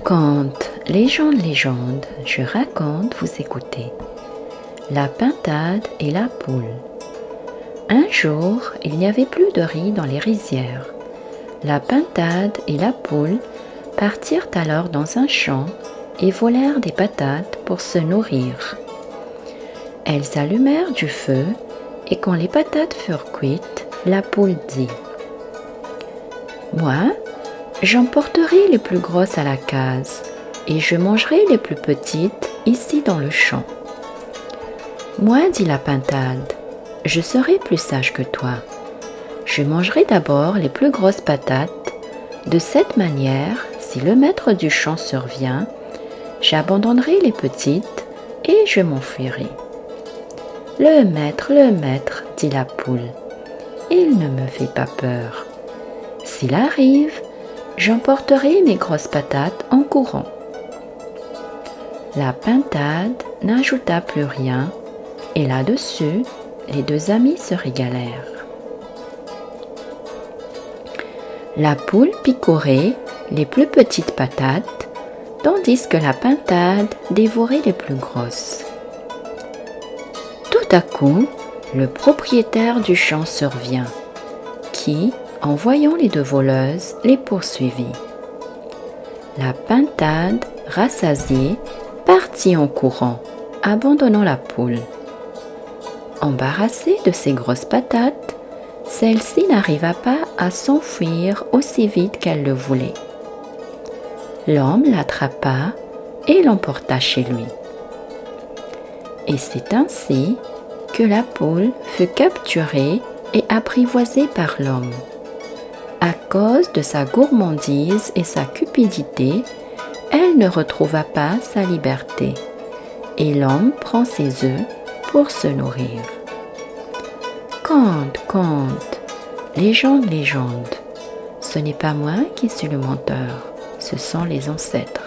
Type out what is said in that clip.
Conte, légende, je raconte, vous écoutez. La pintade et la poule. Un jour, il n'y avait plus de riz dans les rizières. La pintade et la poule partirent alors dans un champ et volèrent des patates pour se nourrir. Elles allumèrent du feu et quand les patates furent cuites, la poule dit « Moi, j'emporterai les plus grosses à la case et je mangerai les plus petites ici dans le champ. » « Moi, dit la pintade, je serai plus sage que toi. Je mangerai d'abord les plus grosses patates. De cette manière, si le maître du champ survient, j'abandonnerai les petites et je m'enfuirai. »« Le maître, dit la poule, il ne me fait pas peur. S'il arrive, j'emporterai mes grosses patates en courant. » La pintade n'ajouta plus rien et là-dessus, les deux amis se régalèrent. La poule picorait les plus petites patates, tandis que la pintade dévorait les plus grosses. Tout à coup, le propriétaire du champ survint, qui, en voyant les deux voleuses, les poursuivit. La pintade, rassasiée, partit en courant, abandonnant la poule. Embarrassée de ses grosses patates, celle-ci n'arriva pas à s'enfuir aussi vite qu'elle le voulait. L'homme l'attrapa et l'emporta chez lui. Et c'est ainsi que la poule fut capturée et apprivoisée par l'homme. À cause de sa gourmandise et sa cupidité, elle ne retrouva pas sa liberté et l'homme prend ses œufs pour se nourrir. Conte, légende, ce n'est pas moi qui suis le menteur, ce sont les ancêtres.